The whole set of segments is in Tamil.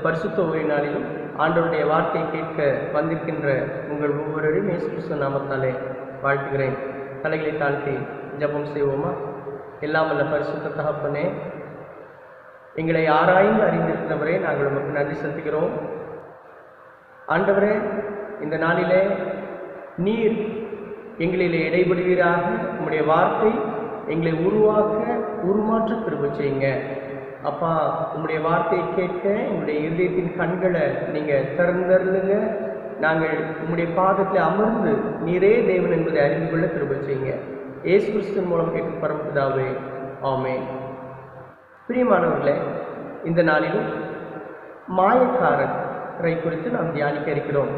பரிசுத்த ஓய்வு நாளிலும் ஆண்டவருடைய வார்த்தையை கேட்க வந்திருக்கின்ற உங்கள் ஒவ்வொருவரையும் இயேசு கிறிஸ்து நாமத்தாலே வாழ்த்துகிறேன். தலைகளை தாழ்த்தி ஜெபம் செய்வோமா? எல்லாம் வல்ல பரிசுத்த தகப்பனே, எங்களை ஆராய்ந்து அறிந்திருக்கிறவரே, நாங்கள் உமக்கு நன்றி செலுத்துகிறோம். ஆண்டவரே, இந்த நாளிலே நீர் எங்களிலே இடைபடுவீராக. உம்முடைய வார்த்தை எங்களை உருமாற்ற கிருபை செய்யுங்க. அப்பா, உம்முடைய வார்த்தையை கேட்க எங்களுடைய இருதயத்தின் கண்களை நீங்கள் திறந்தருளுங்க. நாங்கள் உம்முடைய பாதத்தில் அமர்ந்து நீரே தேவன் என்பதை அறிந்து கொள்ள கிருபை செய்யுங்க. இயேசு கிறிஸ்துவின் மூலம் கேட்கும் பரமபிதாவே, ஆமென். பிரியமானவர்களே, இந்த நாளிலும் மாயக்காரரை குறித்து நாம் தியானிக்க இருக்கிறோம்.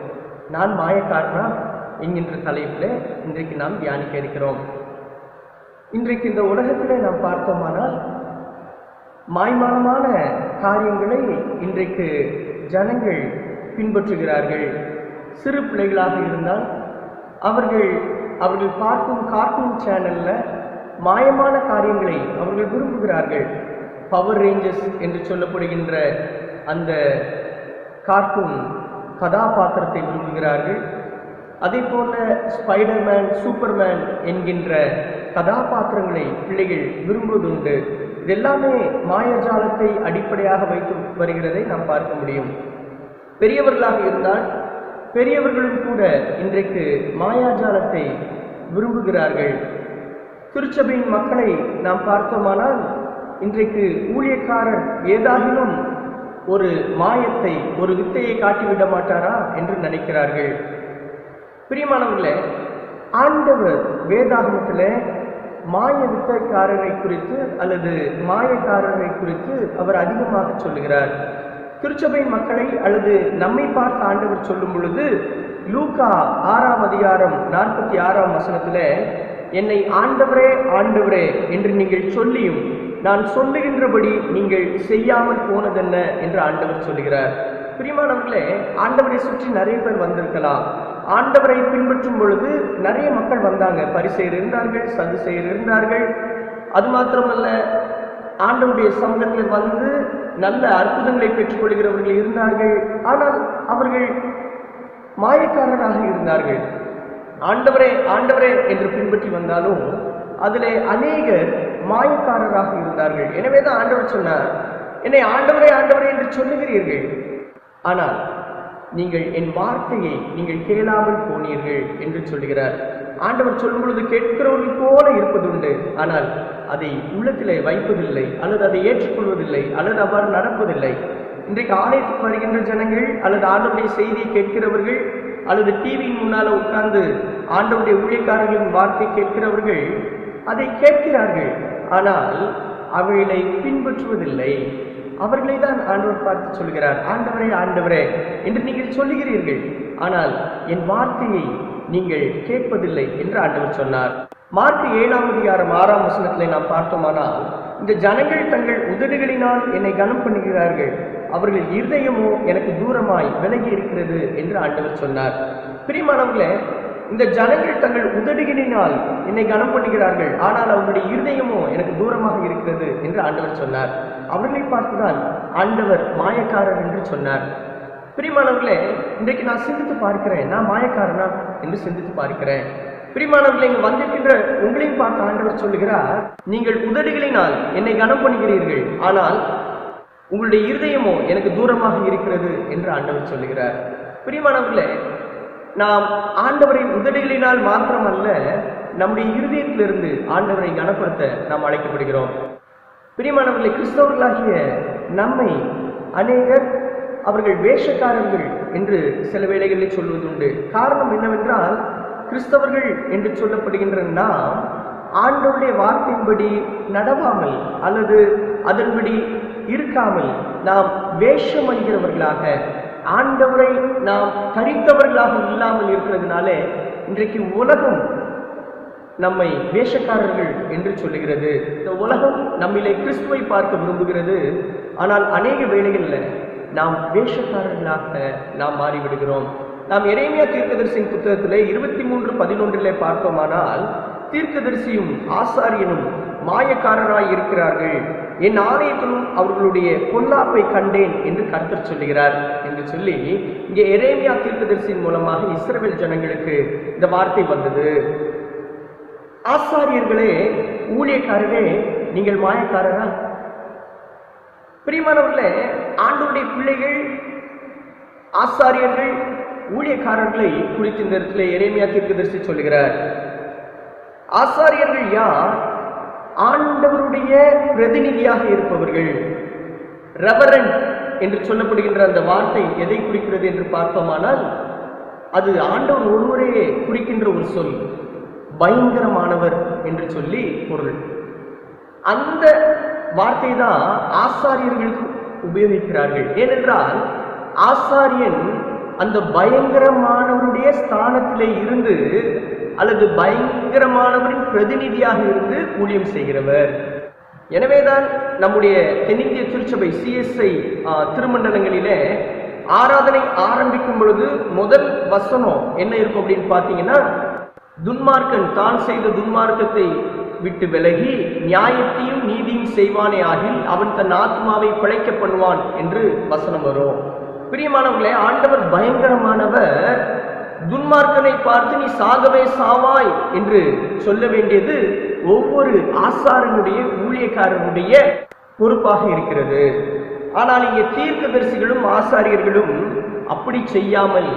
நான் மாயக்காரனா என்கின்ற தலைப்பில் இன்றைக்கு நாம் தியானிக்க இருக்கிறோம். இன்றைக்கு இந்த உலகத்தில் நாம் பார்த்தோமானால் மாய்மாலமான காரியங்களை இன்றைக்கு ஜனங்கள் பின்பற்றுகிறார்கள். சிறு பிள்ளைகளாக இருந்தால் அவர்கள் பார்க்கும் கார்ட்டூன் சேனலில் மாயமான காரியங்களை அவர்கள் விரும்புகிறார்கள். பவர் ரேஞ்சர்ஸ் என்று சொல்லப்படுகின்ற அந்த கார்ட்டூன் கதாபாத்திரத்தை விரும்புகிறார்கள். அதே போல ஸ்பைடர்மேன், சூப்பர்மேன் என்கின்ற கதாபாத்திரங்களை பிள்ளைகள் விரும்புவதுண்டு. இதெல்லாமே மாயஜாலத்தை அடிப்படையாக வைத்து வருகிறதை நாம் பார்க்க முடியும். பெரியவர்களாக இருந்தால் பெரியவர்களும் கூட இன்றைக்கு மாயாஜாலத்தை விரும்புகிறார்கள். திருச்சபையின் மக்களை நாம் பார்த்தோமானால் இன்றைக்கு ஊழியக்காரர் ஏதாகிலும் ஒரு மாயத்தை, ஒரு வித்தையை காட்டிவிட மாட்டாரா என்று நினைக்கிறார்கள். பிரியமானவர்களே, ஆண்டவர் வேதாகமத்தில் மாய வித்தைக்காரரை குறித்து அல்லது மாயக்காரரை குறித்து அவர் அதிகமாக சொல்லுகிறார். திருச்சபையின் மக்களை அல்லது நம்மை பார்த்து ஆண்டவர் சொல்லும் பொழுது லூக்கா 6ஆம் அதிகாரம் 46ஆம் வசனத்தில், என்னை ஆண்டவரே ஆண்டவரே என்று நீங்கள் சொல்லியும் நான் சொல்லுகின்றபடி நீங்கள் செய்யாமல் போனதென்ன என்று ஆண்டவர் சொல்லுகிறார். பிரியமானவர்களே, ஆண்டவரை சுற்றி நிறைய பேர் வந்திருக்கலாம். ஆண்டவரை பின்பற்றும் பொழுது நிறைய மக்கள் வந்தாங்க. பரிசேயர் இருந்தார்கள், சதுசேயர் இருந்தார்கள். அது மாத்திரமல்ல, ஆண்டவருடைய சமூகத்தில் வந்து நல்ல அற்புதங்களை பெற்றுக்கொள்கிறவர்கள் இருந்தார்கள். ஆனால் அவர்கள் மாயக்காரராக இருந்தார்கள். ஆண்டவரே ஆண்டவரே என்று பின்பற்றி வந்தாலும் அதிலே அநேகர் மாயக்காரராக இருந்தார்கள். எனவேதான் ஆண்டவர் சொன்னார், என்னை ஆண்டவரே ஆண்டவரே என்று சொல்லுகிறீர்கள், ஆனால் நீங்கள் என் வார்த்தையை நீங்கள் கேளாமல் போனீர்கள் என்று சொல்லுகிறார். ஆண்டவர் சொல்லும் பொழுது கேட்கிறவர்கள் போல இருப்பதுண்டு, ஆனால் அதை உள்ளத்திலே வைப்பதில்லை, அல்லது அதை ஏற்றுக்கொள்வதில்லை, அல்லது அவ்வாறு நடப்பதில்லை. இன்றைக்கு ஆலயத்துக்கு வருகின்ற ஜனங்கள் அல்லது ஆண்டவருடைய செய்தியை கேட்கிறவர்கள் அல்லது டிவியின் முன்னால் உட்கார்ந்து ஆண்டவருடைய ஊழியக்காரர்களின் வார்த்தை கேட்கிறவர்கள் அதை கேட்கிறார்கள், ஆனால் அவைகளை பின்பற்றுவதில்லை. அவர்களை தான் ஆண்டவர் பார்த்து சொல்கிறார், ஆண்டவரே ஆண்டவரே என்று நீங்கள் சொல்லுகிறீர்கள், ஆனால் என் வார்த்தையை நீங்கள் கேட்பதில்லை என்று ஆண்டவர் சொன்னார். மார்க் 7ஆம் அதிகாரம் 6ஆம் வசனத்தில் நாம் பார்த்தோமானால், இந்த ஜனங்கள் தங்கள் உதடுகளினால் என்னை கனம் பண்ணுகிறார்கள், அவர்கள் இருதயமோ எனக்கு தூரமாய் விலகி இருக்கிறது என்று ஆண்டவர் சொன்னார். பிரியமானவர்களே, இந்த ஜனங்கள் தங்கள் உதடுகளினால் என்னை கனம் பண்ணுகிறார்கள், ஆனால் அவருடைய இருதயமோ எனக்கு தூரமாக இருக்கிறது என்று ஆண்டவர் சொன்னார். அவர்களை பார்த்துதான் ஆண்டவர் மாயக்காரர் என்று சொன்னார். பிரியமானவர்களே, இன்றைக்கு நான் சிந்தித்து பார்க்கிறேன், நான் மாயக்காரனா என்று சிந்தித்து பார்க்கிறேன். பிரியமானவர்களே, இங்கு வந்திருக்கின்ற உங்களையும் பார்த்து ஆண்டவர் சொல்லுகிறார், நீங்கள் உதடுகளினால் என்னை கனம் பண்ணுகிறீர்கள், ஆனால் உங்களுடைய இருதயமோ எனக்கு தூரமாக இருக்கிறது என்று ஆண்டவர் சொல்லுகிறார். பிரியமானவர்களே, நாம் ஆண்டவரை உதடுகளினால் மாத்திரமல்ல, நம்முடைய இருதயத்திலிருந்து ஆண்டவரை கனப்படுத்த நாம் அழைக்கப்படுகிறோம். பிரியமானவர்களை, கிறிஸ்தவர்களாகிய நம்மை அநேகர் அவர்கள் வேஷக்காரர்கள் என்று சில வேளைகளில் சொல்வதுண்டு. காரணம் என்னவென்றால், கிறிஸ்தவர்கள் என்று சொல்லப்படுகின்ற நாம் ஆண்டவருடைய வார்த்தையின்படி நடவாமல் அல்லது அதன்படி இருக்காமல் நாம் வேஷம் அணிகிறவர்களாக, ஆண்டவரை நாம் தரித்தவர்களாக இல்லாமல் இருக்கிறதுனாலே இன்றைக்கு உலகம் நம்மை வேஷக்காரர்கள் என்று சொல்லுகிறது. இந்த உலகம் நம்மிலே கிறிஸ்துவை பார்க்க விரும்புகிறது, ஆனால் அநேக வேளைகளில் நாம் வேஷக்காரர்களாக நாம் மாறிவிடுகிறோம். நாம் எரேமியா தீர்க்கதரிசியின் புத்தகத்திலே 23:11 பார்த்தோமானால், தீர்க்கதரிசியும் ஆசாரியனும் மாயக்காரராய் இருக்கிறார்கள், என் ஆலயத்திலும் அவர்களுடைய பொல்லாப்பை கண்டேன் என்று கர்த்தர் சொல்லுகிறார் என்று சொல்லி இங்கே எரேமியா தீர்க்கதரிசியின் மூலமாக இஸ்ரவேல் ஜனங்களுக்கு இந்த வார்த்தை வந்தது. ஆசாரியர்களே, ஊழியக்காரரே, நீங்கள் மாயக்காரரா? பிரியமானவர்களே, ஆண்டவருடைய பிள்ளைகள் ஆசாரியர்கள் ஊழியக்காரர்களை குறித்து இந்த இடத்துல எரேமியா தீர்க்கதரிசி சொல்லுகிறார். ஆசாரியர்கள் யார்? ஆண்டவருடைய பிரதிநிதியாக இருப்பவர்கள். ரெவரண்ட் என்று சொல்லப்படுகின்ற அந்த வார்த்தை எதை குறிக்கிறது என்று பார்த்தோமானால் அது ஆண்டவர் ஒருவரையே குறிக்கின்ற ஒரு சொல். பயங்கரமானவர் என்று சொல்லி பொருள். அந்த வார்த்தை தான் ஆசாரியர்களுக்கு உபயோகிக்கிறார்கள். ஏனென்றால் ஆசாரியன் அந்த பயங்கரமானவருடைய ஸ்தானத்திலே இருந்து அல்லது பயங்கரமானவரின் பிரதிநிதியாக இருந்து ஊழியம் செய்கிறவர். எனவேதான் நம்முடைய தென்னிந்திய திருச்சபை CSI திருமண்டலங்களிலே ஆராதனை ஆரம்பிக்கும் பொழுது முதல் வசனம் என்ன இருக்கும் அப்படின்னு பார்த்தீங்கன்னா, துன்மார்க்கன் தான் செய்த துன்மார்க்கத்தை விட்டு விலகி நியாயத்தையும் நீதியும் செய்வானே ஆகில் அவன் தன் ஆத்மாவை பிழைக்க பண்ணுவான் என்று வசனம் வரும். பிரியமானவர்களே, ஆண்டவர் பயங்கரமானவர். துன்மார்க்கனை பார்த்து நீ சாகவே சாவாய் என்று சொல்ல வேண்டியது ஒவ்வொரு ஆசாரனுடைய ஊழியக்காரனுடைய பொறுப்பாக இருக்கிறது. ஆனால் இங்கே தீர்க்கதரிசிகளும் ஆசாரியர்களும் அப்படி செய்யாமல்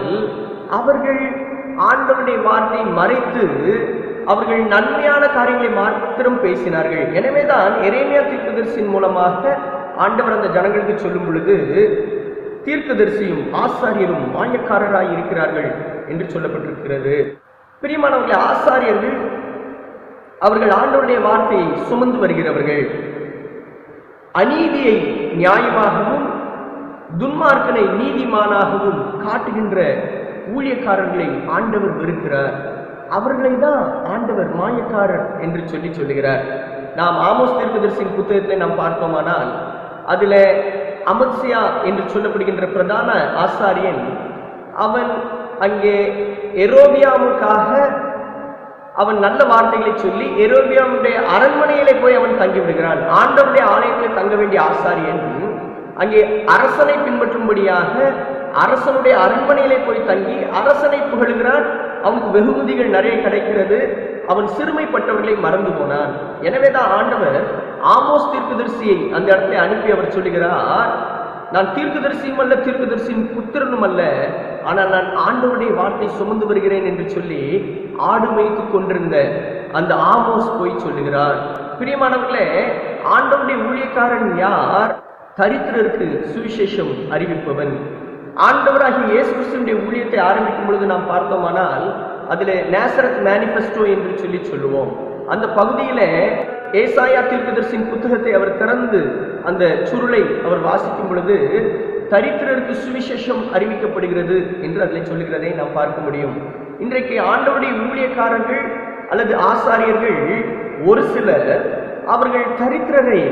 அவர்கள் ஆண்டவருடைய வார்த்தையை மறைத்து அவர்கள் நன்மையான காரியங்களை மாத்திரம் பேசினார்கள். எனவேதான் எரேமியா தீர்க்கதரிசியின் மூலமாக ஆண்டவர் அந்த ஜனங்களுக்கு சொல்லும் பொழுது தீர்க்கதரிசியும் ஆசாரியரும் மாயக்காரராய் இருக்கிறார்கள் என்று சொல்லப்பட்டிருக்கிறது. பிரியமானவர்களே, ஆசாரியர்கள் அவர்கள் ஆண்டவருடைய வார்த்தையை சுமந்து வருகிறவர்கள். அநீதியை நியாயமாகவும் துன்மார்க்கனை நீதிமானாகவும் காட்டுகின்ற ஊழியக்காரர்களை ஆண்டவர் வெறுக்கிறார். அவர்களை தான் ஆண்டவர் மாயக்காரர் என்று சொல்லுகிறார். நாம் ஆமோஸ் தீர்க்கதரிசியின் புத்தகத்தில் நாம் பார்த்தோமானால் அதுல அமத்சியா என்று சொல்லப்படுகின்ற பிரதான ஆசாரியன் அவன் அங்கே எரோபியாமுக்காக அவன் நல்ல வார்த்தைகளை சொல்லி எரோபியாமுடைய அரண்மனையிலே போய் அவன் தங்கி விடுகிறான். ஆண்டவருடைய ஆலயத்தில் தங்க வேண்டிய ஆசாரியன் அங்கே அரசனை பின்பற்றும்படியாக அரசனுடைய அரண்மனையிலே போய் தங்கி அரசனை புகழுகிறான். அவனுக்கு வெகுமதிகள் நிறைய கிடைக்கிறது. அவன் சிறுமைப்பட்டவர்களை மறந்து போனான். எனவேதான் ஆண்டவர் ஆமோஸ் தீர்க்கதரிசியை அந்த இடத்துல அனுப்பி அவர் சொல்லுகிறார், நான் தீர்க்கதரிசியும் அல்ல, தீர்க்கதரிசியின் புத்திரனும் அல்ல, ஆனால் நான் ஆண்டவருடைய வார்த்தை சுமந்து வருகிறேன் என்று சொல்லி ஆடு மேய்த்து கொண்டிருந்த அந்த ஆமோஸ் போய் சொல்லுகிறார். பிரியமானவர்களே, ஆண்டவருடைய ஊழியக்காரன் யார்? தரித்திரருக்கு சுவிசேஷம் அறிவிப்பவன். ஆண்டவராகிய இயேசு கிறிஸ்துவினுடைய ஊழியத்தை ஆரம்பிக்கும் பொழுது நாம் பார்த்தோமானால் அதில் நேசரத் மேனிஃபெஸ்டோ என்று சொல்லுவோம். அந்த பகுதியில ஏசாயா தீர்க்கதரிசியின் புத்தகத்தை அவர் திறந்து அந்த சுருளை அவர் வாசிக்கும் பொழுது தரித்திரருக்கு சுவிசேஷம் அறிவிக்கப்படுகிறது என்று அதில் சொல்லுகிறதை நாம் பார்க்க முடியும். இன்றைக்கு ஆண்டவருடைய ஊழியக்காரர்கள் அல்லது ஆசாரியர்கள் ஒரு சிலர் அவர்கள் தரித்திரரை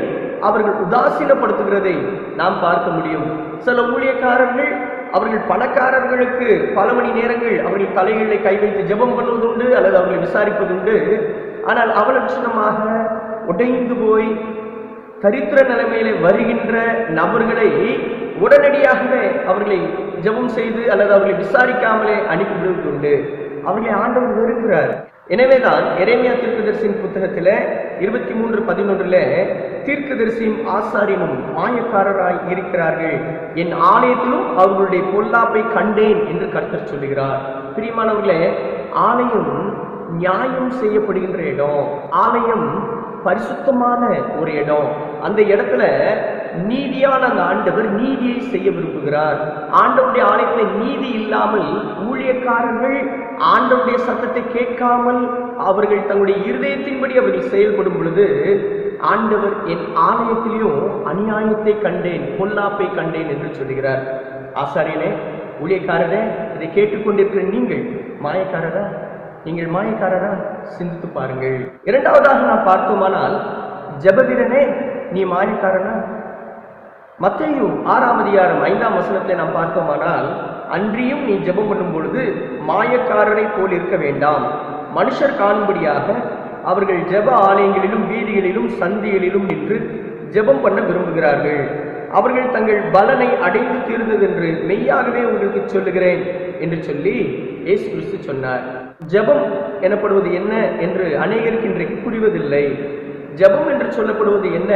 அவர்கள் உதாசீனப்படுத்துகிறதை நாம் பார்க்க முடியும். சில ஊழியக்காரர்கள் அவர்கள் பணக்காரர்களுக்கு பல மணி நேரங்கள் அவர்கள் தலைகளை கை வைத்து ஜெபம் பண்ணுவதுண்டு அல்லது அவர்களை விசாரிப்பதுண்டு. ஆனால் அவலட்சணமாக உடைந்து போய் தரித்திர நிலைமையிலே வருகின்ற நபர்களை உடனடியாகவே அவர்களை ஜெபம் செய்து அல்லது அவர்களை விசாரிக்காமலே அனுப்பிவிடுவதுண்டு. அவர்களை ஆண்டவர் வெறுக்கிறார். எனவேதான் எரேமியா தீர்க்கதரிசியின் புத்தகத்தில் 23:11 தீர்க்கதரிசியும் ஆசாரியனும் மாயக்காரராய் இருக்கிறார்கள், என் ஆலயத்திலும் அவர்களுடைய பொல்லாப்பை கண்டேன் என்று கர்த்தர் சொல்லுகிறார். பிரியமானவர்களே, ஆலயம் நியாயம் செய்யப்படுகின்ற இடம். ஆலயம் பரிசுத்தமான ஒரு இடம். அந்த இடத்துல நீதியான அந்த ஆண்டவர் நீதியை செய்ய விரும்புகிறார். ஆண்டவருடைய ஆலயத்தில் நீதி இல்லாமல் ஊழியக்காரர்கள் ஆண்டவருடைய சத்தத்தை கேட்காமல் அவர்கள் தங்களுடைய இருதயத்தின்படி அவர்கள் செயல்படும் பொழுது ஆண்டவர் என் ஆலயத்திலேயும் அநியாயத்தை கண்டேன், பொல்லாப்பை கண்டேன் என்று சொல்லுகிறார். ஆசாரியனே, ஊழியக்காரரே, இதை கேட்டுக்கொண்டிருக்கிற நீங்கள் மாயக்காரரா? நீங்கள் மாயக்காரரா? சிந்தித்து பாருங்கள். இரண்டாவதாக நாம் பார்த்தோமானால், ஜெபவீரனே, நீ மாயக்காரனா? மத்தேயு 6:5 நாம் பார்த்தோமானால், அன்றியும் நீ ஜெபம் பண்ணும் பொழுது மாயக்காரரை போல் இருக்க வேண்டாம், மனுஷர் காணும்படியாக அவர்கள் ஜெப ஆலயங்களிலும் வீதிகளிலும் சந்திகளிலும் நின்று ஜெபம் பண்ண விரும்புகிறார்கள். அவர்கள் தங்கள் பலனை அடைந்து தீர்ந்ததென்று மெய்யாகவே உங்களுக்கு சொல்லுகிறேன் என்று சொல்லி இயேசு கிறிஸ்து சொன்னார். ஜெபம் எனப்படுவது என்ன என்று அநேகருக்கு இன்றைக்கு புரிவதில்லை. ஜெபம் என்று சொல்லப்படுவது என்ன?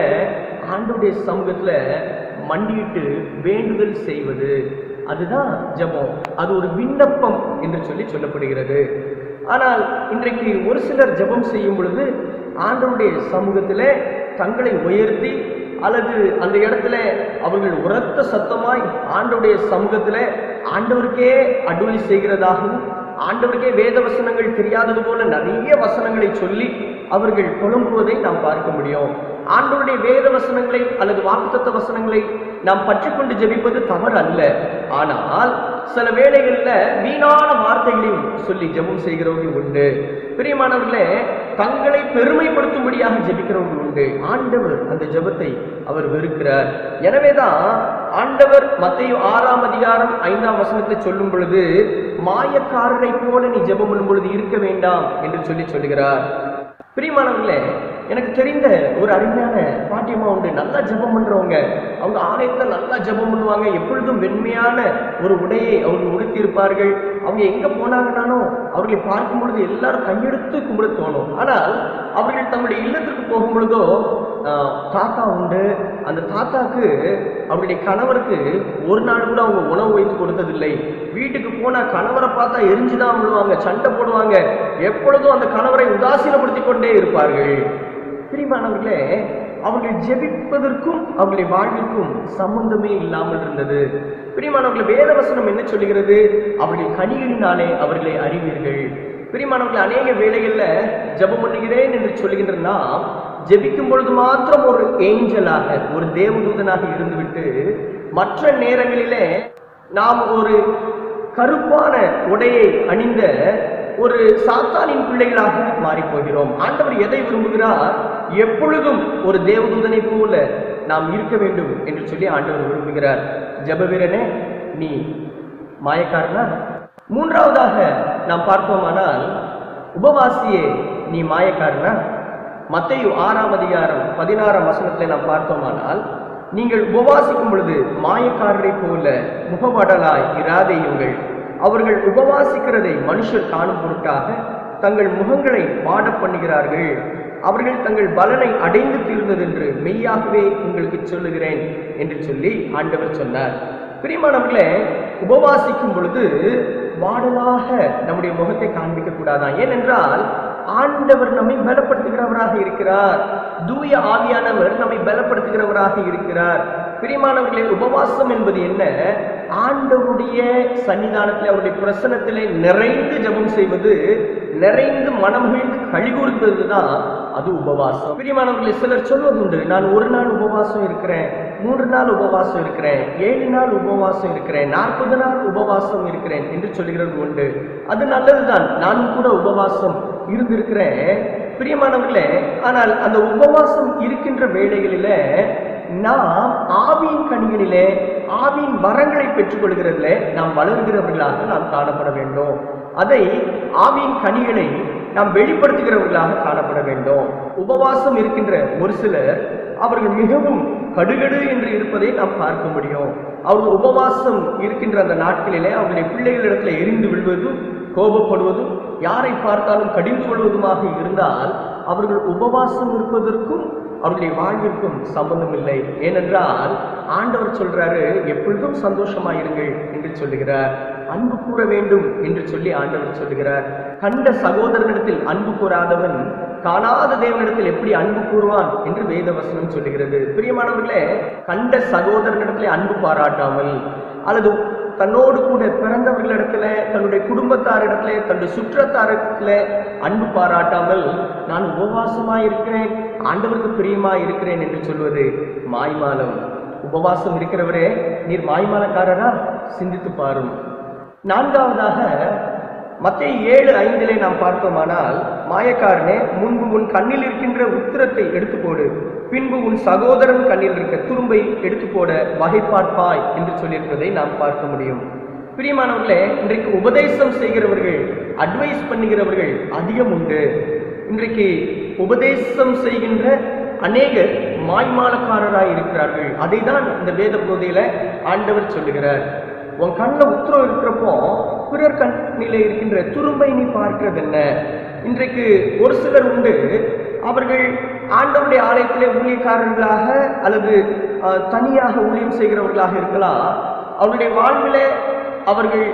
ஆண்டவருடைய சமூகத்துல மண்டியிட்டு வேண்டுதல் செய்வது, அதுதான் ஜெபம். அது ஒரு விண்ணப்பம் என்று சொல்லப்படுகிறது. ஆனால் இன்றைக்கு ஒரு சிலர் ஜெபம் செய்யும் பொழுது ஆண்டவருடைய சமூகத்திலே தங்களை உயர்த்தி அல்லது அந்த இடத்துல அவர்கள் உரத்த சத்தமாய் ஆண்டவருடைய சமூகத்திலே ஆண்டவருக்கே அட்வைஸ் செய்கிறதாகவும் ஆண்டவருக்கே வேத வசனங்கள் தெரியாதது போல நிறைய வசனங்களை சொல்லி அவர்கள் புலம்புவதை நாம் பார்க்க முடியும். ஆண்டவருடைய வேத வசனங்களை அல்லது வாக்குத்தத்த வசனங்களை நாம் பற்றிக்கொண்டு ஜெபிப்பது தவறு அல்ல. ஆனால் சில வேளைகளில் வீணான வார்த்தைகளையும் சொல்லி ஜெபம் செய்கிறவர்கள் உண்டு. பிரியமானவர்களே, தங்களை பெருமைப்படுத்தும்படியாக ஜெபிக்கிறவர்கள் உண்டு. ஆண்டவர் அந்த ஜெபத்தை அவர் வெறுக்கிறார். எனவேதான் ஆண்டவர் மத்தேயு 6ஆம் அதிகாரம் 5ஆம் வசனத்தை சொல்லும் பொழுது மாயக்காரரை போல நீ ஜெபம் பண்ணும் பொழுது இருக்க வேண்டாம் என்று சொல்லுகிறார். பிரியமானவர்களே, எனக்கு தெரிந்த ஒரு அருமையான பாட்டியம்மா உண்டு. நல்லா ஜெபம் பண்றவங்க. அவங்க ஆலயத்தில் நல்லா ஜெபம் பண்ணுவாங்க. எப்பொழுதும் வெண்மையான ஒரு உடையை அவர்கள் உடுத்தி இருப்பார்கள். அவங்க எங்க போனாங்கன்னாலும் அவர்களை பார்க்கும் பொழுது எல்லாரும் கையெடுத்து கும்பிட தோணும். ஆனால் அவர்கள் தங்களுடைய இல்லத்திற்கு போகும் பொழுதோ தாத்தா உண்டு. அந்த தாத்தாக்கு அவருடைய கணவருக்கு ஒரு நாள் கூட அவங்க உணவு வைத்து கொடுத்ததில்லை. வீட்டுக்கு போனா கணவரை பார்த்தா எரிஞ்சுதான் விழுவாங்க, சண்டை போடுவாங்க. எப்பொழுதும் அந்த கணவரை உதாசீனப்படுத்தி கொண்டே இருப்பார்கள். பிரியமானவர்களே, அவர்கள் ஜெபிப்பதற்கும் அவர்களுடைய வாழ்விற்கும் சம்பந்தமே இல்லாமல் இருந்தது. பிரியமானவர்கள், வேதவசனம் என்ன சொல்லுகிறது? அவர்கள் கனிகளினாலே அவர்களை அறிவீர்கள். பிரியமானவர்கள், அநேக வேளைகள்ல ஜெபம் பண்ணுகிறேன் என்று சொல்லுகின்ற நாம் ஜெபிக்கும் பொழுது மாத்திரம் ஒரு ஏஞ்சலாக, ஒரு தேவதூதனாக இருந்துவிட்டு மற்ற நேரங்களிலே நாம் ஒரு கருப்பான உடையை அணிந்த ஒரு சாத்தானின் பிள்ளைகளாக மாறி போகிறோம். ஆண்டவர் எதை விரும்புகிறார்? எப்பொழுதும் ஒரு தேவதூதனை போல நாம் இருக்க வேண்டும் என்று சொல்லி ஆண்டவர் விரும்புகிறார். ஜெப வீரனே, நீ மாயக்காரனா? மூன்றாவதாக நாம் பார்த்தோமானால், உபவாசியே நீ மாயக்காரனா? மத்தேயு 6ஆம் அதிகாரம் 16ஆம் வசனத்தில் நாம் பார்த்தோமானால், நீங்கள் உபவாசிக்கும் பொழுது மாயக்காரரை போல முகமடலாய் இராதேயுங்கள். அவர்கள் உபவாசிக்கிறதை மனுஷர் காணும் பொருட்டாக தங்கள் முகங்களை வாட பண்ணுகிறார்கள். அவர்கள் தங்கள் பலனை அடைந்து தீர்ந்ததென்று மெய்யாகவே உங்களுக்கு சொல்லுகிறேன் என்று சொல்லி ஆண்டவர் சொன்னார். பிரியமானவர்களே, உபவாசிக்கும் பொழுது வாடலாக நம்முடைய முகத்தை காண்பிக்க கூடாதான். ஏனென்றால் ஆண்டவர் நம்மை பலப்படுத்துகிறவராக இருக்கிறார். தூய ஆவியானவர் நம்மை பலப்படுத்துகிறவராக இருக்கிறார். பிரியமானவர்களே, உபவாசம் என்பது என்ன? ஆண்டவருடைய சன்னிதானத்தில், அவருடைய பிரசன்னத்திலே நிறைந்து ஜெபம் செய்வது, நிறைந்து மனமகிழ்ந்து கழிகூறுவது தான் அது உபவாசம். பிரியமானவர்களே, சிலர் சொல்வதுண்டு, நான் ஒரு நாள் உபவாசம் இருக்கிறேன், 3 நாள் உபவாசம் இருக்கிறேன், 7 நாள் உபவாசம் இருக்கிறேன், 40 நாள் உபவாசம் இருக்கிறேன் என்று சொல்லுகிறது உண்டு. அது நல்லதுதான். நானும் கூட உபவாசம் இருந்திருக்கிறேன். பிரியமானவர்களே, ஆனால் அந்த உபவாசம் இருக்கின்ற வேளைகளில நாம் ஆவியின் கனிகளிலே, ஆவியின் வரங்களை பெற்றுக்கொள்கிறதுல நாம் வளர்கிறவர்களாக நாம் காணப்பட வேண்டும். அதை ஆவியின் கனிகளை நாம் வெளிப்படுத்துகிறவர்களாக காணப்பட வேண்டும். உபவாசம் இருக்கின்ற ஒரு சிலர் அவர்கள் மிகவும் கடுகடு என்று இருப்பதை நாம் பார்க்க முடியும். அவர்கள் உபவாசம் இருக்கின்ற அந்த நாட்களிலே அவர்களுடைய பிள்ளைகளிடத்தில் எரிந்து விழுவதும், கோபப்படுவதும், யாரை பார்த்தாலும் கடிந்து கொள்வதுமாக இருந்தால் அவர்கள் உபவாசம் இருப்பதற்கும் அவருடைய வாழ்விற்கும் சம்பந்தம் இல்லை. ஏனென்றால் ஆண்டவர் சொல்றாரு, எப்பொழுதும் சந்தோஷமாயிருங்கள் என்று சொல்லுகிறார். அன்பு கூற வேண்டும் என்று சொல்லி ஆண்டவர் சொல்லுகிறார். கண்ட சகோதரனிடத்தில் அன்பு கூறாதவன் காணாத தேவனிடத்தில் எப்படி அன்பு கூறுவான் என்று வேத வசனம் சொல்லுகிறது. பிரியமானவர்களே, கண்ட சகோதரனிடத்திலே அன்பு பாராட்டாமல், அல்லது தன்னோடு கூட பிறந்தவர்களிடத்துல, தன்னுடைய குடும்பத்தாரிடத்துல, தன்னுடைய சுற்றத்தாரிடத்துல அன்பு பாராட்டாமல், நான் உபவாசமாயிருக்கிறேன், ஆண்டவருக்கு பிரியமாய் இருக்கிறேன் என்று சொல்வது மாய்மாலம். உபவாசம் இருக்கிறவரே, நீர் மாய்மாலக்காரரா? சிந்தித்து பாரும். நான்காவதாக மத்தேயு 7:5 நாம் பார்த்தோமானால், மாயக்காரனே, முன்பு உன் கண்ணில் இருக்கின்ற உத்திரத்தை எடுத்து போடு, பின்பு உன் சகோதரன் கண்ணில் இருக்க துரும்பை எடுத்து போட வகை பார்ப்பாய் என்று சொல்லியிருப்பதை நாம் பார்க்க முடியும். பிரியமானவர்களே, இன்றைக்கு உபதேசம் செய்கிறவர்கள், அட்வைஸ் பண்ணுகிறவர்கள் அதிகம் உண்டு. இன்றைக்கு உபதேசம் செய்கின்ற அநேகர் மாய்மாலக்காரராய் இருக்கிறார்கள். அதை தான் இந்த வேத போதையில ஆண்டவர் சொல்லுகிறார். உன் கண்ணில் உத்திரம் இருக்கிறப்போ பிறர் கண்ணிலே இருக்கின்ற துரும்பை நீ பார்க்கிறது என்ன? இன்றைக்கு ஒரு சிலர் உண்டு, அவர்கள் ஆண்டவருடைய ஆலயத்திலே ஊழியக்காரர்களாக அல்லது தனியாக ஊழியம் செய்கிறவர்களாக இருக்கலாம். அவருடைய வாழ்விலே அவர்கள்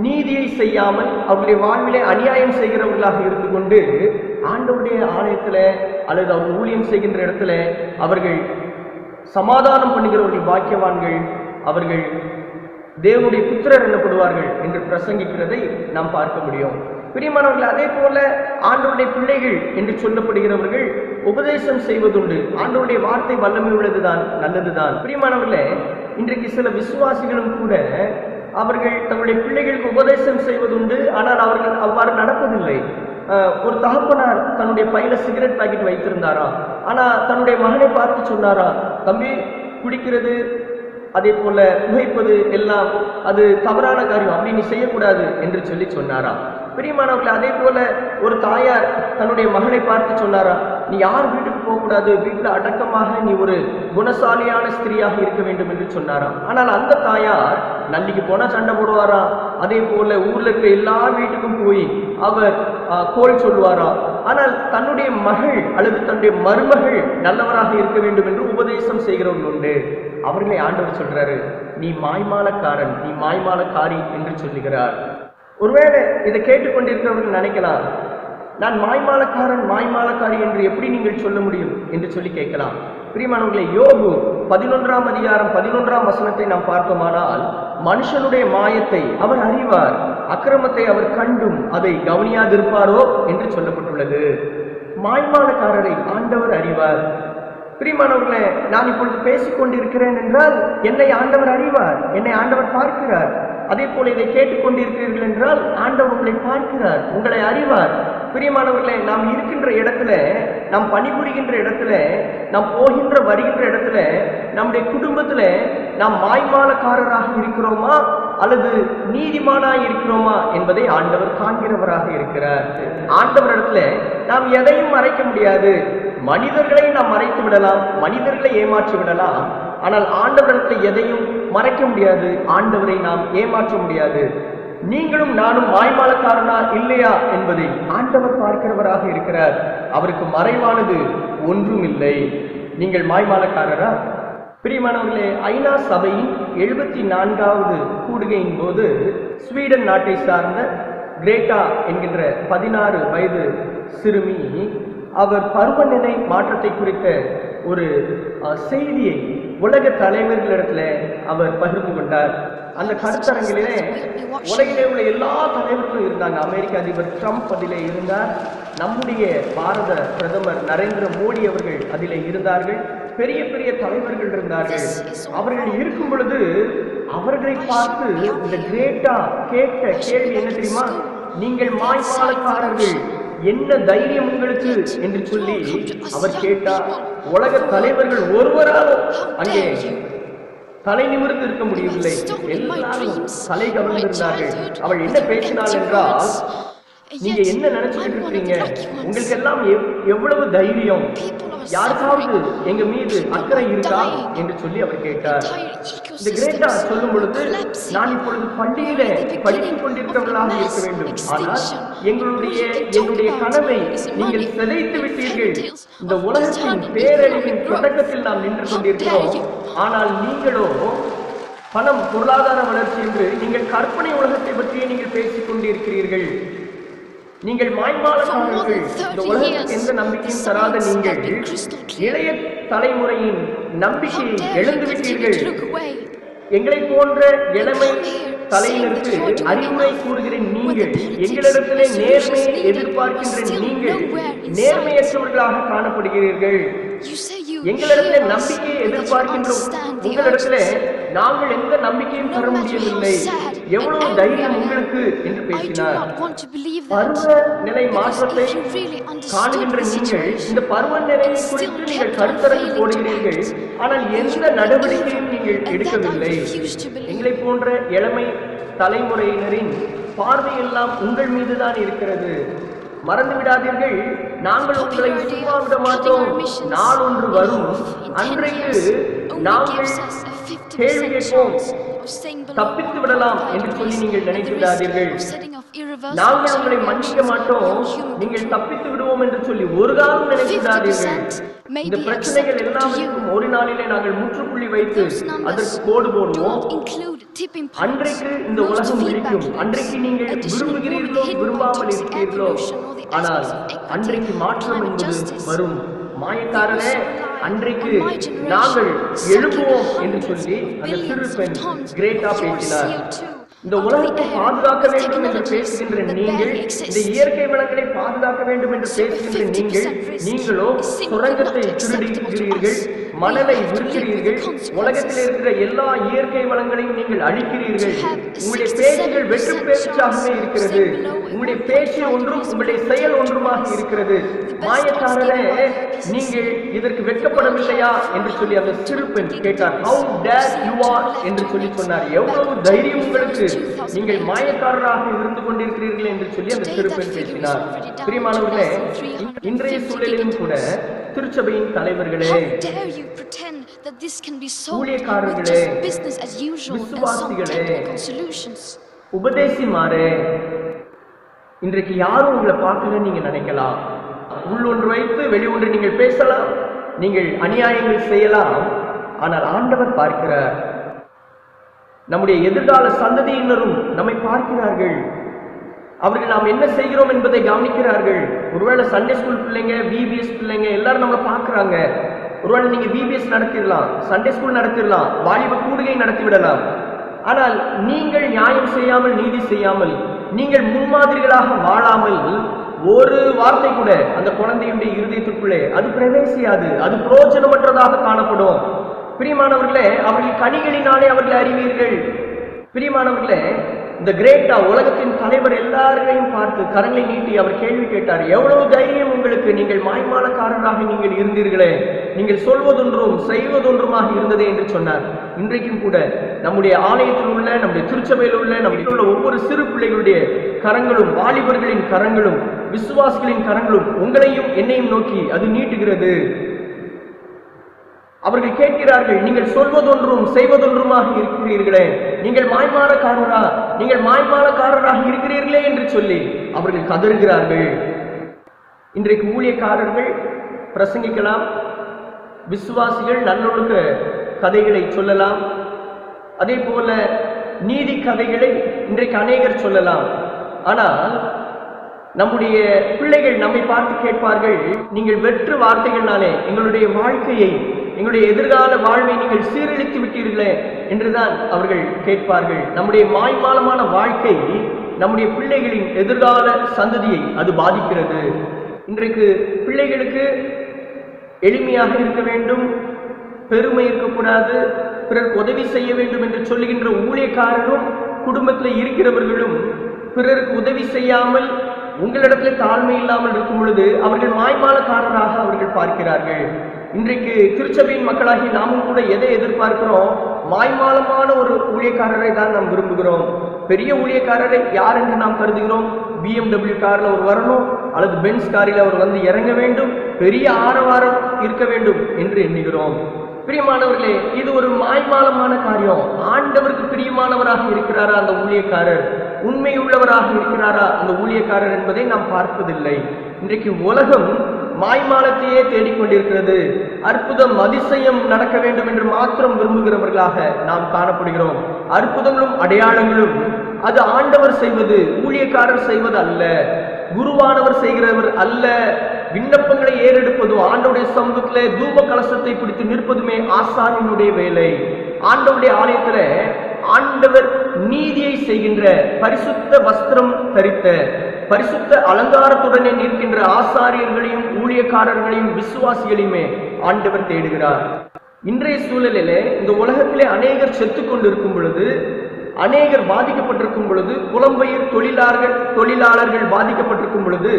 நீதியை செய்யாமல் அவருடைய வாழ்விலே அநியாயம் செய்கிறவர்களாக இருந்து கொண்டு ஆண்டவருடைய ஆலயத்துல அல்லது அவர் ஊழியம் செய்கின்ற இடத்துல அவர்கள் சமாதானம் பண்ணுகிறவர்கள் பாக்கியவான்கள், அவர்கள் தேவனுடைய புத்திரர் எனப்படுவார்கள் என்று பிரசங்கிக்கிறதை நாம் பார்க்க முடியும். பிரியமானவர்கள், அதே போல ஆண்டவருடைய பிள்ளைகள் என்று சொல்லப்படுகிறவர்கள் உபதேசம் செய்வதுண்டு. ஆண்டவருடைய வார்த்தை வல்லமை உள்ளதுதான், நல்லதுதான். பிரியமானவர்களே, இன்றைக்கு சில விசுவாசிகளும் கூட அவர்கள் தங்களுடைய பிள்ளைகளுக்கு உபதேசம் செய்வதுண்டு, ஆனால் அவர்கள் அவ்வாறு நடப்பதில்லை. ஒரு தகப்பனார் தன்னுடைய பையில சிகரெட் பாக்கெட் வைத்திருந்தாரா, ஆனா தன்னுடைய மகனை பார்த்து சொன்னாரா, தம்பி குடிக்கிறது அதே போல புகைப்பது எல்லாம் அது தவறான காரியம், அப்படி நீ செய்யக்கூடாது என்று சொல்லி சொன்னாரா? பிரியமானவர்கள், அதே போல ஒரு தாயார் தன்னுடைய மகனை பார்த்து சொன்னாரா, நீ யார் வீட்டுக்கு போகக்கூடாது, வீட்டில் அடக்கமாக நீ ஒரு குணசாலியான ஸ்திரியாக இருக்க வேண்டும் என்று சொன்னாரா? ஆனால் அந்த தாயார் நள்ளிக்கு போனா சண்டை போடுவாரா, அதே போல ஊர்ல இருக்கிற எல்லா வீட்டுக்கும் போய் அவர் கோல் சொல்லுவாரா? ஆனால் தன்னுடைய மகள் அல்லது தன்னுடைய மருமகள் நல்லவராக இருக்க வேண்டும் என்று உபதேசம் செய்கிறவர்கள் உண்டு. அவர்களை ஆண்டவர் சொல்றாரு, நீ மாய்மாலக்காரன், நீ மாய்மாலக்காரி என்று சொல்லுகிறார். ஒருவேளை இதை கேட்டுக்கொண்டிருக்கிறவர்கள் நினைக்கலாம், நான் மாய்மாலக்காரன் மாய்மாலக்காரி என்று எப்படி நீங்கள் சொல்ல முடியும் என்று சொல்லி கேட்கலாம். பிரியமானவர்களே, யோபு 11ஆம் அதிகாரம் 11ஆம் வசனத்தை நாம் பார்த்தோமானால், மனுஷனுடைய மாயத்தை அவர் அறிவார், அக்கிரமத்தை அவர் கண்டும் அதை கவனியாதிருப்பாரோ என்று சொல்லப்பட்டுள்ளது. மாய்மாலக்காரரை ஆண்டவர் அறிவார். பிரியமானவர்களே, நான் இப்பொழுது பேசிக் கொண்டிருக்கிறேன் என்றால் என்னை ஆண்டவர் அறிவார், என்னை ஆண்டவர் பார்க்கிறார். அதே போல இதை கேட்டுக்கொண்டிருக்கிறீர்கள் என்றால் ஆண்டவர் உங்களை பார்க்கிறார், உங்களை அறிவார். பிரியமானவர்களே, நாம் இருக்கின்ற இடத்துல, நாம் பணிபுரிகின்ற இடத்துல, நாம் போகின்ற வருகின்ற இடத்துல, நம்முடைய குடும்பத்துல நாம் மாய்மாலக்காரராக இருக்கிறோமா அல்லது நீதிமானாய் இருக்கிறோமா என்பதை ஆண்டவர் காண்கிறவராக இருக்கிறார். ஆண்டவர் இடத்துல நாம் எதையும் மறைக்க முடியாது. மனிதர்களை நாம் மறைத்து விடலாம், மனிதர்களை ஏமாற்றி விடலாம், ஆனால் ஆண்டவரிடத்தில் எதையும் மறைக்க முடியாது, ஆண்டவரை நாம் ஏமாற்ற முடியாது. நீங்களும் நானும் மாய்மாலக்காரனா இல்லையா என்பதை ஆண்டவர் பார்க்கிறவராக இருக்கிறார். அவருக்கு மறைவானது ஒன்றும் இல்லை. நீங்கள் மாய்மாலக்காரரா? பிரியமானவர்களே, ஐநா சபையின் 74வது கூடுகையின் போது ஸ்வீடன் நாட்டை சார்ந்த கிரேட்டா என்கின்ற 16 வயது சிறுமி அவர் பருவநிலை மாற்றத்தை குறித்த ஒரு செய்தியை உலக தலைவர்களிடத்துல அவர் பகிர்ந்து கொண்டார். அந்த கருத்தரங்கிலே உலகிலே உள்ள எல்லா தலைவர்களும் இருந்தாங்க. அமெரிக்க அதிபர் ட்ரம்ப் அதிலே இருந்தார், நம்முடைய பாரத பிரதமர் நரேந்திர மோடி அவர்கள் அதிலே இருந்தார்கள், பெரிய பெரிய தலைவர்கள் இருந்தார்கள். அவர்கள் இருக்கும் பொழுது அவர்களை பார்த்து இந்த கிரேட்டா கேட்ட கேள்வி என்ன தெரியுமா? நீங்கள் மாய்மாலக்காரர்கள், என்ன தைரியம் உங்களுக்கு என்று சொல்லி அவர் கேட்டார். உலக தலைவர்கள் ஒருவராலும் அங்கே தலை நிமிர்ந்து இருக்க முடியவில்லை, எல்லாரும் தலை கவர்ந்திருந்தார்கள். அவள் என்ன பேசினாள் என்றால், நீங்க என்ன நினைச்சுட்டு இருக்கீங்க, உங்களுக்கு எல்லாம் எவ்வளவு தைரியம், யாருக்காவது எங்க மீது அக்கறை இருக்கா என்று சொல்லி அவர் கேட்டார். இந்த கிரேட்டா சொல்லும் பொழுது, நான் இப்பொழுது பள்ளியில படித்துக் கொண்டிருக்கிறவர்களாக இருக்க வேண்டும், ஆனால் என்னுடைய கனவை நீங்கள் சிதைத்து விட்டீர்கள். இந்த உலகத்தின் பேரழிவின் தொடக்கத்தில் நாம் நின்று கொண்டிருக்கிறோம், ஆனால் நீங்களோ பணம், பொருளாதார வளர்ச்சி என்று நீங்கள் கற்பனை உலகத்தை பற்றியே நீங்கள் பேசிக் கொண்டிருக்கிறீர்கள். நீங்கள் மாய்மாலக்காரர்கள், இந்த உலகத்துக்கு எந்த நம்பிக்கையும் தராத நீங்கள் இளைய தலைமுறையின் நம்பிக்கையை இழந்துவிட்டீர்கள். எங்களை போன்ற இளமை தலையினருக்கு அறிவுரை கூறுகிற நீங்கள், எங்களிடத்திலே நேர்மையை எதிர்பார்க்கின்ற நீங்கள் நேர்மையற்றவர்களாக காணப்படுகிறீர்கள். எங்களிடத்திலே நம்பிக்கையை எதிர்பார்க்கின்றோம், உங்களிடத்திலே நாங்கள் எந்த நம்பிக்கையும் தர முடியவில்லை, எவ்வளவு தைரியம் உங்களுக்கு என்று பேசினார். பருவ நிலை மாற்றத்தை காணுகின்ற நீங்கள் இந்த பருவ நிலையை குறித்து நீங்கள் கருத்தரங்கு போடுகிறீர்கள், ஆனால் எந்த நடவடிக்கையும் நீங்கள் எடுக்கவில்லை. எங்களை போன்ற இளமை தலைமுறையினரின் பார்வையெல்லாம் உங்கள் மீதுதான் இருக்கிறது. மறந்து விடாதீர்கள், நாங்கள் உங்களை சும்மா விட மாட்டோம். நாள் ஒன்று வரும், அன்றைக்கு நாங்கள் கேள்வி கேட்போம், தப்பித்து விடலாம் என்று சொல்லி நீங்கள் நினைக்கிறார்கள். நாங்கள் உங்களை மன்னிக்க மாட்டோம், நீங்கள் தப்பித்து விடுவோம் என்று சொல்லி ஒரு காலம் நினைக்கிறார்கள். இந்த பிரச்சனைகள் எல்லாவற்றுக்கும் ஒரு நாளிலே நாங்கள் முற்றுப்புள்ளி வைத்து அதற்கு கோடு போடுவோம். அன்றைக்கு இந்த உலகம் விழிக்கும். அன்றைக்கு நீங்கள் விரும்புகிறீர்களோ விரும்பாமல் இருக்கிறீர்களோ, ஆனால் அன்றைக்கு மாற்றம் என்பது வரும். மாயக்காரனே, அன்றைக்கு நாங்கள் எழுப்புவோம் என்று சொல்லி அந்த சிறு பெண் கிரேட்டா பேசினார். இந்த உலகத்தை பாதுகாக்க வேண்டும் என்று பேசுகின்ற நீங்கள், இந்த இயற்கை வளங்களை பாதுகாக்க வேண்டும் என்று பேசுகின்ற நீங்களோ சுரங்கத்தை திருடுகிறீர்கள், மணலை விற்கிறீர்கள், உலகத்தில் இருக்கிற எல்லா இயற்கை வளங்களையும் நீங்கள் அழிக்கிறீர்கள். உங்களுடைய பேச்சுகள் வெற்று பேச்சாகவே இருக்கிறது. உங்களுடைய பேச்சு ஒன்றும் உங்களுடைய செயல் ஒன்றுமாக இருக்கிறது. மாயக்காரனே, நீங்கள் இதற்கு வெட்கப்படவில்லையா என்று சொல்லி அந்த சிறு பெண் கேட்டார். How dare you are என்று சொல்லி சொன்னார். எவ்வளவு தைரியம் உங்களுக்கு, நீங்கள் மாயக்காரராக இருந்து கொண்டிருக்கிறீர்கள் என்று சொல்லி அந்த சிறு பெண் பேசினார். பிரியமானவர்களே, இன்றைய சூழலிலும் கூட திருச்சபையின் தலைவர்களே, ஊழியக்காரர்களே, விசுவாசிகளே, உபதேசிமாரே, இன்றைக்கு யாரும் உங்களை பார்க்கல நீங்க நினைக்கலாம். உள் ஒன்று வைத்து வெளி ஒன்று நீங்கள் பேசலாம், நீங்கள் அநியாயங்கள் செய்யலாம். ஆனால் ஆண்டவர் பார்க்கிறார். நம்முடைய எதிர்கால சந்ததியினரும் நம்மை பார்க்கிறார்கள். அவர்கள் நாம் என்ன செய்கிறோம் என்பதை கவனிக்கிறார்கள். ஒருவேளை சண்டே ஸ்கூல் பிள்ளைங்க, விபிஎஸ் பிள்ளைங்க எல்லாரும் நம்மளை பார்க்கிறாங்க. ஒருவேளை நீங்க விபிஎஸ் நடத்திடலாம், சண்டே ஸ்கூல் நடத்திடலாம், வாலிப கூடுகை நடத்தி விடலாம். ஆனால் நீங்கள் நியாயம் செய்யாமல், நீதி செய்யாமல், நீங்கள் முன்மாதிரிகளாக வாழாமல், ஒரு வார்த்தை கூட அந்த குழந்தையுடைய இருதயத்திற்குள்ளே அது பிரவேசியாது. அது பிரயோஜனமற்றதாக காணப்படும். பிரியமானவர்களே, அவர்கள் கனிகளினாலே அவர்கள் அறிவீர்கள். பிரியமானவர்களே, இந்த கிரேட்டா உலகத்தின் தலைவர் எல்லாரையும் பார்த்து கரங்களை நீட்டி அவர் கேள்வி கேட்டார். எவ்வளவு தைரியம் உங்களுக்கு, நீங்கள் மாய்மாலக்காரராக நீங்கள் இருந்தீர்களே, நீங்கள் சொல்வதொன்றும் செய்வதொன்றுமாக இருந்ததே என்று சொன்னார். இன்றைக்கும் கூட நம்முடைய ஆலயத்தில் உள்ள, நம்முடைய திருச்சபையில் உள்ள, நம்முடைய உள்ள ஒவ்வொரு சிறு பிள்ளைகளுடைய கரங்களும், வாலிபர்களின் கரங்களும், விசுவாசிகளின் கரங்களும் உங்களையும் என்னையும் நோக்கி அது நீட்டுகிறது. அவர்கள் கேட்கிறார்கள், நீங்கள் சொல்வதொன்றும் செய்வதொன்றுமாக இருக்கிறீர்களே, நீங்கள் மாய்மாலக்காரரா, நீங்கள் மாய்மாலக்காரராக இருக்கிறீர்களே என்று சொல்லி அவர்கள் கதறுகிறார்கள். இன்றைக்கு ஊழியக்காரர்கள் பிரசங்கிக்கலாம், விசுவாசிகள் நல்லொழுக்க கதைகளை சொல்லலாம், அதே போல நீதி கதைகளை இன்றைக்கு அநேகர் சொல்லலாம். ஆனால் நம்முடைய பிள்ளைகள் நம்மை பார்த்து கேட்பார்கள், நீங்கள் வெற்று வார்த்தைகளாலே எங்களுடைய வாழ்க்கையை, எங்களுடைய எதிர்கால வாழ்வை நீங்கள் சீரழித்து விட்டீர்களே என்றுதான் அவர்கள் கேட்பார்கள். நம்முடைய மாய்மாலமான வாழ்க்கை நம்முடைய பிள்ளைகளின் எதிர்கால சந்ததியை அது பாதிக்கிறது. இன்றைக்கு பிள்ளைகளுக்கு எளிமையாக இருக்க வேண்டும், பெருமை இருக்கக்கூடாது, பிறருக்கு உதவி செய்ய வேண்டும் என்று சொல்லுகின்ற ஊழியக்காரரும் குடும்பத்தில் இருக்கிறவர்களும் பிறருக்கு உதவி செய்யாமல், உங்களிடத்தில் தாழ்மை இல்லாமல் இருக்கும் பொழுது அவர்கள் மாய்மாலக்காரராக அவர்கள் பார்க்கிறார்கள். இன்றைக்கு திருச்சபையின் மக்களாகி நாமும் கூட எதை எதிர்பார்க்கிறோம்? மாய்மாலமான ஒரு ஊழியக்காரரை தான் நாம் விரும்புகிறோம். பெரிய ஊழியக்காரரை யார் என்று நாம் கருதுகிறோம்? BMW கார்ல அவர் வரணும், அல்லது பென்ஸ் காரில் அவர் வந்து இறங்க வேண்டும், பெரிய ஆரவாரம் இருக்க வேண்டும் என்று எண்ணுகிறோம். பிரியமானவர்களே, இது ஒரு மாய்மாலமான காரியம். ஆண்டவருக்கு பிரியமானவராக இருக்கிறாரா அந்த ஊழியக்காரர்? உண்மையுள்ளவராக இருக்கிறாரா அந்த ஊழியக்காரர் என்பதை நாம் பார்ப்பதில்லை. இன்றைக்கு உலகம் மாய்மாலத்தையே தேடிக்கொண்டிருக்கிறது. அற்புதம், அதிசயம் நடக்க வேண்டும் என்று மாத்திரம் விரும்புகிறவர்களாக நாம் காணப்படுகிறோம். அற்புதங்களும் அடையாளங்களும் அது ஆண்டவர் செய்வது, ஊழியக்காரர் செய்வது அல்ல, குருவானவர் செய்கிறவர் அல்ல. விண்ணப்பங்களை ஏறெடுப்பதும், ஆண்டவருடைய சமூகத்திலே தூப கலசத்தை பிடித்து நிற்பதுமே ஆசாரியனுடைய வேலை. ஆண்டவருடைய ஆலயத்துல ஆண்டவர் நீதியை செய்கின்ற, பரிசுத்த வஸ்திரம் தரித்த, பரிசுத்த அலங்காரத்துடனே நிற்கின்ற ஆசாரியர்களையும் ஊழியக்காரர்களையும் விசுவாசிகளையுமே ஆண்டவர் தேடுகிறார். இன்றைய சூழலிலே இந்த உலகத்திலே அநேகர் செத்து கொண்டிருக்கும் பொழுது, அநேகர் பாதிக்கப்பட்டிருக்கும் பொழுது, புலம்பெயர் தொழிலாளர்கள் பாதிக்கப்பட்டிருக்கும் பொழுது,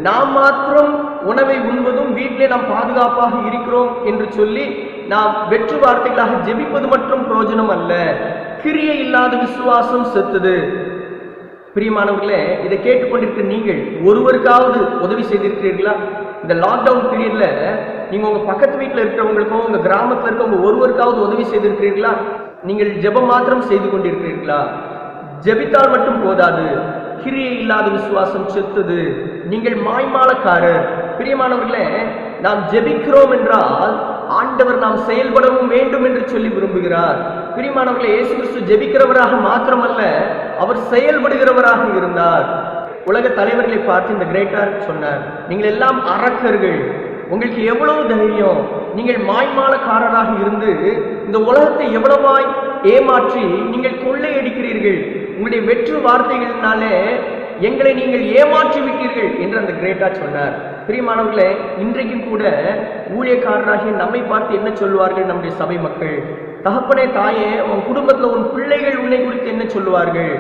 நாம் மாத்திரம் உணவை உண்பதும் வீட்டிலே நாம் பாதுகாப்பாக இருக்கிறோம் என்று சொல்லி நாம் வெற்று வார்த்தைகளாக ஜெபிப்பது மட்டும் பிரயோஜனம் அல்ல. கிரியை இல்லாத விசுவாசம் செத்தது. பிரியமானவர்களே, இதை கேட்டுக்கொண்டிருக்கிற நீங்கள் ஒருவருக்காவது உதவி செய்திருக்கிறீர்களா? இந்த லாக்டவுன் பீரியட்ல நீங்க உங்க பக்கத்து வீட்டில் இருக்கிறவங்களுக்கும், உங்க கிராமத்தில் இருக்கவங்க ஒருவருக்காவது உதவி செய்திருக்கிறீர்களா? நீங்கள் ஜெபம் மாத்திரம் செய்து கொண்டிருக்கிறீர்களா? ஜெபித்தால் மட்டும் போதாது, கிரியை இல்லாத விசுவாசம் செத்தது. நீங்கள் மாய்மாலக்காரர். பிரியமானவர்களே, நாம் ஜெபிக்கிறோம் என்றால் ஆண்டவர் நாம் செயல்படவும் வேண்டும் என்று சொல்லி விரும்புகிறார். பிரியமானவர்களே, இயேசு கிறிஸ்து ஜெபிக்கிறவராக மாத்திரமல்ல, அவர் செயல்படுகிறவராக இருந்தார். உலக தலைவர்களை பார்த்து இந்த கிரேட்டார் சொன்னார், நீங்கள் எல்லாம் அரக்கர்கள், உங்களுக்கு எவ்வளவு தைரியம், நீங்கள் மாய்மாலக்காரராக இருந்து இந்த உலகத்தை எவ்வளவாய் ஏமாற்றி நீங்கள் கொள்ளையடிக்கிறீர்கள், உங்களுடைய வெற்று வார்த்தைகளினாலே எங்களை நீங்கள் ஏமாற்றி விட்டீர்கள் என்று அந்த கிரேட்டா சொன்னார். பிரியமானவர்களே, இன்றைக்கும் கூட ஊழியக்காரராகிய நம்மை பார்த்து என்ன சொல்லுவார்கள் நம்முடைய சபை மக்கள்? தகப்பனே, தாயே, உன் குடும்பத்தில் உன் பிள்ளைகள் உன்னை குறித்து என்ன சொல்லுவார்கள்?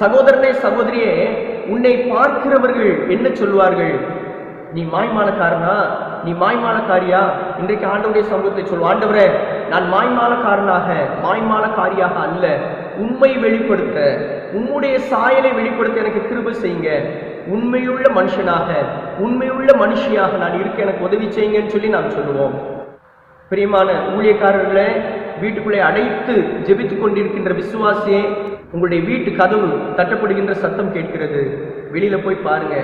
சகோதரனே, சகோதரியே, உன்னை பார்க்கிறவர்கள் என்ன சொல்லுவார்கள்? நீ மாய்மாலக்காரனா, நீ மாய்மாலக்காரியா? இன்றைக்கு ஆண்டவருடைய சமூகத்தை சொல்லுவோம், ஆண்டவரே, நான் மாய்மாலக்காரியாக அல்ல, உண்மை வெளிப்படுத்த, உம்முடைய சாயலை வெளிப்படுத்த எனக்கு கிருபை செய்யுங்க. உண்மையுள்ள மனுஷனாக, உண்மையுள்ள மனுஷியாக நான் இருக்க எனக்கு உதவி செய்யுங்கன்னு சொல்லி நாம் சொல்லுவோம். பிரியமான ஊழியக்காரர்களை வீட்டுக்குள்ளே அடைத்து ஜெபித்துக் கொண்டிருக்கின்ற விசுவாசியே, உங்களுடைய வீட்டு கதவு தட்டப்படுகின்ற சத்தம் கேட்கிறது. வெளியில போய் பாருங்க.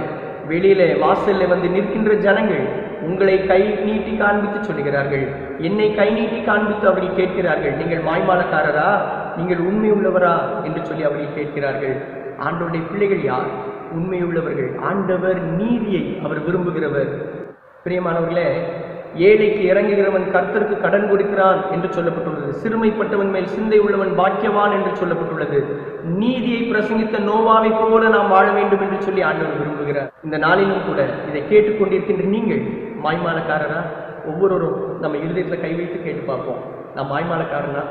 வெளியில வாசல்ல வந்து நிற்கின்ற ஜனங்கள் உங்களை கை நீட்டி காண்பித்து சொல்லுகிறார்கள், என்னை கை நீட்டி காண்பித்து அவர்கள் கேட்கிறார்கள், நீங்கள் மாய்மாலக்காரரா, நீங்கள் உண்மை உள்ளவரா என்று சொல்லி அவர்கள் கேட்கிறார்கள். ஆண்டவருடைய பிள்ளைகள் யார்? உண்மையுள்ளவர்கள். ஆண்டவர் நீதியை அவர் விரும்புகிறவர். பிரியமானவர்களே, ஏழைக்கு இறங்குகிறவன் கர்த்தருக்கு கடன் கொடுக்கிறான் என்று சொல்லப்பட்டுள்ளது. சிறுமைப்பட்டவன் மேல் சிந்தை உள்ளவன் பாக்கியவான் என்று சொல்லப்பட்டுள்ளது. நீதியை பிரசங்கித்த நோவாவை போல நாம் வாழ வேண்டும் என்று சொல்லி ஆண்டவர் விரும்புகிறார். இந்த நாளிலும் கூட இதை கேட்டுக்கொண்டிருக்கின்ற நீங்கள் மாய்மாலக்காரரா? ஒவ்வொருவரும் நம்ம இருதயத்துல கை வைத்து கேட்டு பார்ப்போம், நான் மாய்மாலக்காரனா?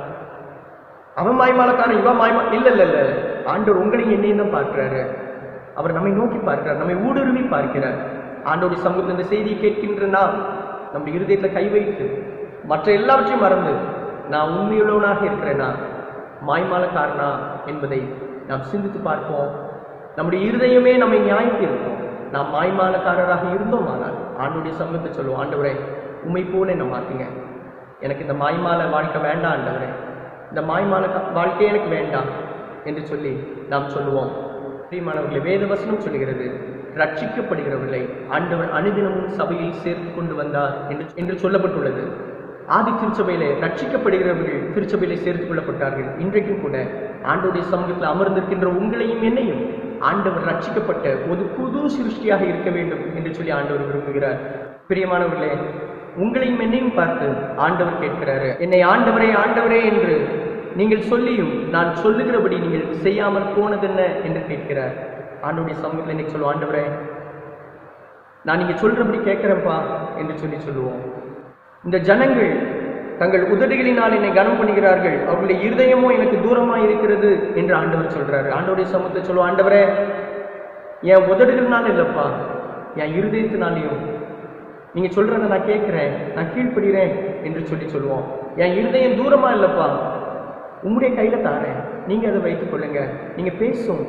அவன் மாய்மாலக்காரன், இவன் இல்ல இல்ல இல்ல. ஆண்டவர் உங்களையும் என்னையும் தான் பார்க்கிறாரு. அவர் நம்மை நோக்கி பார்க்கிறார், நம்மை ஊடுருவி பார்க்கிறார். ஆண்டோடைய சமூகத்தில் இந்த செய்தியை கேட்கின்ற நாம் நம்முடைய இருதயத்துல கை வைத்து மற்ற எல்லாவற்றையும் மறந்து நான் உண்மையுள்ளவனாக இருக்கிறேனா, மாய்மாலக்காரனா என்பதை நாம் சிந்தித்து பார்ப்போம். நம்முடைய இருதயமே நம்மை நியாயத்து இருக்கும். நாம் மாய்மாலக்காரராக இருந்தோம் ஆனால் ஆண்டோடைய சமூகத்தை சொல்லுவோம், ஆண்டவரே, உண்மை போல என்ன மாற்றுங்க, எனக்கு இந்த மாய்மால வாழ்க்கை வேண்டாம் ஆண்டவரே, இந்த மாய்மால வாழ்க்கையே எனக்கு வேண்டாம் என்று சொல்லி நாம் சொல்லுவோம். பிரியமானவர்களை, வேத வசனம் சொல்லுகிறது, ரட்சிக்கப்படுகிறவர்களை ஆண்டவர் அனுதினமும் சபையில் சேர்த்து கொண்டு வந்தார் என்று சொல்லப்பட்டுள்ளது. ஆதி திருச்சபையிலே ரட்சிக்கப்படுகிறவர்கள் திருச்சபையிலே சேர்த்துக் கொள்ளப்பட்டார்கள். இன்றைக்கும் கூட ஆண்டவருடைய சமூகத்தில் அமர்ந்திருக்கின்ற உங்களையும் என்னையும் ஆண்டவர் ரட்சிக்கப்பட்ட ஒரு புது சிருஷ்டியாக இருக்க வேண்டும் என்று சொல்லி ஆண்டவர் விரும்புகிறார். பிரியமானவர்களே, உங்களையும் என்னையும் பார்த்து ஆண்டவர் கேட்கிறாரு, என்னை ஆண்டவரே ஆண்டவரே என்று நீங்கள் சொல்லியும் நான் சொல்லுகிறபடி நீங்கள் செய்யாமல் போனதென்ன என்று கேட்கிறார். ஆண்டவருடைய சமூகத்தில் இன்னைக்கு சொல்லுவோம், ஆண்டவரே, நான் நீங்க சொல்றபடி கேட்கிறேன்ப்பா என்று சொல்லி சொல்லுவோம். இந்த ஜனங்கள் தங்கள் உதடுகளினால் என்னை கனம் பண்ணுகிறார்கள், அவர்களுடைய இருதயமோ எனக்கு தூரமா இருக்கிறது என்று ஆண்டவர் சொல்றாரு. ஆண்டவருடைய சமூகத்தை சொல்லுவோம், ஆண்டவரே, என் உதடுகள்னால இல்லப்பா, என் இருதயத்தினாலையும் நீங்க சொல்றதை நான் கேட்கிறேன், நான் கீழ்ப்படுகிறேன் என்று சொல்லி சொல்லுவோம். என் இருதயம் தூரமா இல்லப்பா, உங்களுடைய கையில தாரேன், நீங்க அதை வைத்துக் கொள்ளுங்க, நீங்க பேசும்,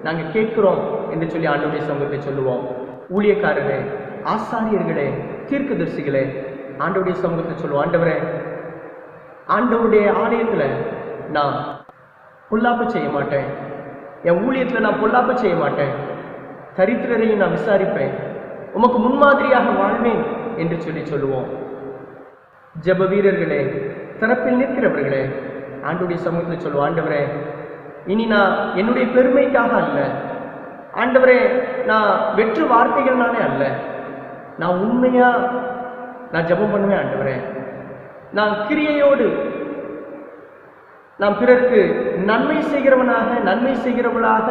நாங்க கேட்கிறோம் என்று சொல்லி ஆண்டவருடைய சமூகத்தை சொல்லுவோம். ஊழியக்காரரே, ஆசாரியர்களே, தீர்க்கதரிசிகளே, ஆண்டவருடைய சமூகத்தை சொல்லுவோம், ஆண்டவரே, ஆண்டவருடைய ஆலயத்துல நான் பொல்லாப்பு செய்ய மாட்டேன், என் ஊழியத்துல நான் பொல்லாப்பு செய்ய மாட்டேன், தரித்திரரையும் நான் விசாரிப்பேன், உமக்கு முன்மாதிரியாக வாழ்வேன் என்று சொல்லி சொல்லுவோம். ஜெப வீரர்களே, தரப்பில் நிற்கிறவர்களே, ஆண்டவருடைய சமூகத்தில் சொல்லுவோம், ஆண்டவரே, இனி நான் என்னுடைய பெருமைக்காக அல்ல, ஆண்டவரே, நான் வெற்று வார்த்தைகள்னாலே அல்ல, நான் உண்மையா நான் ஜெபம் பண்ணுவேன் ஆண்டவரே, நான் கிரியையோடு நான் பிறருக்கு நன்மை செய்கிறவனாக, நன்மை செய்கிறவளாக,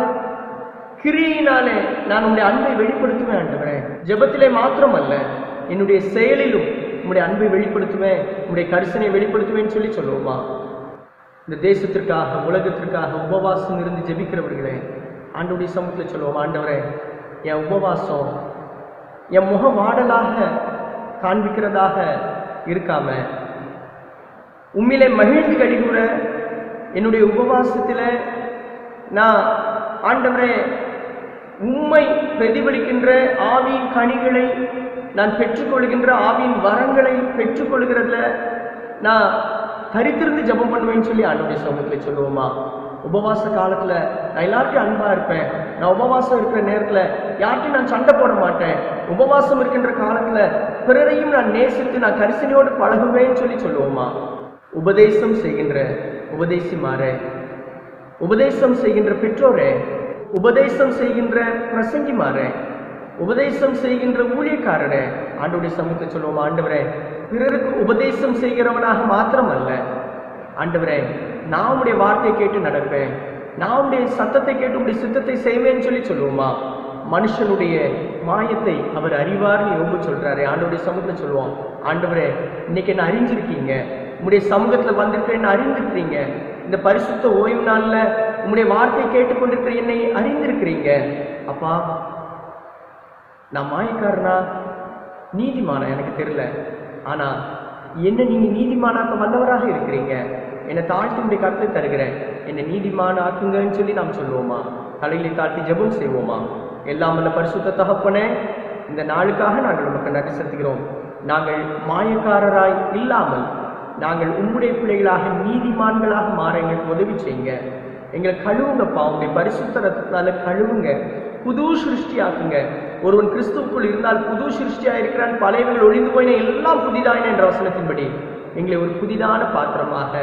கிரியினாலே நான் உங்களுடைய அன்பை வெளிப்படுத்துவேன் ஆண்டவரே. ஜெபத்திலே மாத்திரம் அல்ல, என்னுடைய செயலிலும் உங்களுடைய அன்பை வெளிப்படுத்துவேன், உங்களுடைய கரிசனை வெளிப்படுத்துவேன்னு சொல்லி சொல்லுவோமா? இந்த தேசத்திற்காக, உலகத்திற்காக உபவாசம் இருந்து ஜெபிக்கிறவர்களே, ஆண்டவருடைய சமூகத்தில் சொல்லுவோம், ஆண்டவரே, என் உபவாசம் என் முக வாடலாக காண்பிக்கிறதாக இருக்காம, உண்மையிலே மகிழ்ந்து கழிவுற என்னுடைய உபவாசத்தில் நான் ஆண்டவரே உம்மை பிரதிபலிக்கின்ற ஆவியின் கனிகளை நான் பெற்றுக்கொள்கின்ற, ஆவியின் வரங்களை பெற்றுக்கொள்கிறதுல நான் தரித்திருந்து ஜெபம் பண்ணுவேன்னு சொல்லி ஆண்டவருடைய சமூகத்தில் சொல்லுவோமா? உபவாச காலத்துல நான் எல்லார்ட்டையும் அன்பா இருப்பேன், நான் உபவாசம் இருக்கிற நேரத்துல யார்ட்டையும் நான் சண்டை போட மாட்டேன், உபவாசம் இருக்கின்ற காலத்துல பிறரையும் நான் நேசித்து நான் கரிசனையோடு பழகுவேன்னு சொல்லி சொல்லுவோமா? உபதேசம் செய்கின்ற உபதேசிமாரே, உபதேசம் செய்கின்ற பெற்றோரே, உபதேசம் செய்கின்ற பிரசங்கிமாரே, உபதேசம் செய்கின்ற ஊழியக்காரரே, ஆண்டவருடைய சமூகத்தை சொல்லுவோம், ஆண்டவரே பிறருக்கு உபதேசம் செய்கிறவனாக மாத்திரம் அல்ல ஆண்டவரே, நான் உடைய வார்த்தையை கேட்டு நடப்பேன், நான் உடைய சத்தத்தை கேட்டு உடைய சித்தத்தை செய்வேன்னு சொல்லி சொல்லுவோமா? மனுஷனுடைய மாயத்தை அவர் அறிவார்னு யோபு சொல்றாரு. ஆண்டவருடைய சமூகத்தை சொல்லுவோம், ஆண்டவரே இன்னைக்கு என்ன அறிஞ்சிருக்கீங்க, உங்களுடைய சமூகத்துல வந்திருக்கிற என்ன அறிந்திருக்கிறீங்க, இந்த பரிசுத்த ஓய்வு நாள்ல உங்களுடைய வார்த்தை கேட்டுக்கொண்டிருக்கிற என்னை அறிந்திருக்கிறீங்க. அப்பா நான் மாயக்காரனா நீதிமானா எனக்கு தெரியல, ஆனா என்ன நீங்க நீதிமானாக்க வல்லவராக இருக்கிறீங்க, என்னை தாழ்த்தி உடைய கருத்தை தருகிறேன், என்னை நீதிமான ஆக்குங்கன்னு சொல்லி நாம் சொல்லுவோமா? தலைகளை தாழ்த்தி ஜெபம் செய்வோமா? எல்லாம் வல்ல பரிசுத்த தகப்பனே, இந்த நாளுக்காக நாங்கள் நமக்கு நன்றி செலுத்துகிறோம். நாங்கள் மாயக்காரராய் இல்லாமல் நாங்கள் உம்முடைய பிள்ளைகளாக நீதிமான்களாக மாற எங்களுக்கு உதவி செய்யுங்க. எங்களை கழுவுங்கப்பா, உங்களுடைய பரிசுத்த ரத்தத்தால கழுவுங்க, புது சிருஷ்டியாக்குங்க. ஒருவன் கிறிஸ்துவுக்குள் இருந்தால் புது சிருஷ்டியா இருக்கிறான், பழையவர்கள் ஒழிந்து போயின எல்லாம் புதிதாயின என்ற வசனத்தின்படி எங்களை ஒரு புதிதான பாத்திரமாக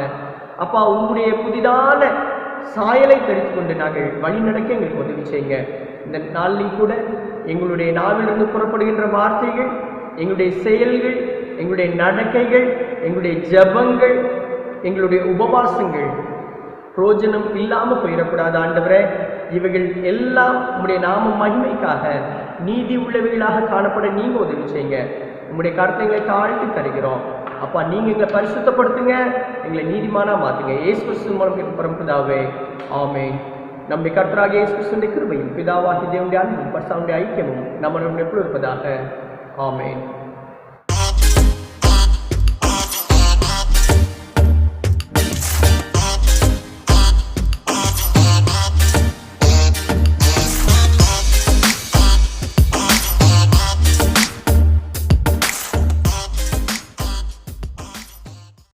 அப்பா உங்களுடைய புதிதான சாயலை தரித்து கொண்டு நாங்கள் வழி நடக்க எங்களுக்கு உதவி செய்யுங்க. இந்த நாளில் கூட எங்களுடைய நாவிலிருந்து புறப்படுகின்ற வார்த்தைகள், எங்களுடைய செயல்கள், எங்களுடைய நடக்கைகள், எங்களுடைய ஜெபங்கள், எங்களுடைய உபவாசங்கள் பிரயோஜனம் இல்லாம போயிடக்கூடாது ஆண்டவரே. இவைகள் எல்லாம் உங்களுடைய நாம மகிமைக்காக நீதி உள்ளவைகளாக காணப்பட நீங்க உதவி செய்யுங்க. உங்களுடைய கருத்தைகளை தாழ்த்தி தருகிறோம் அப்பா. நீங்க எங்களை பரிசுத்தப்படுத்துங்க, எங்களை நீதிமானா மாத்துங்க. இயேசு கிறிஸ்து மூலம் பரம்பிதாவே ஆமென். நம்முடைய கர்த்தராகிய இயேசு கிறிஸ்துவின் கிருபையும் பிதாவாகிய தேவனுடைய அன்பும் பரிசுத்த ஐக்கியமும் நம்மளுடன் எப்பொழுதும் இருப்பதாக ஆமென்.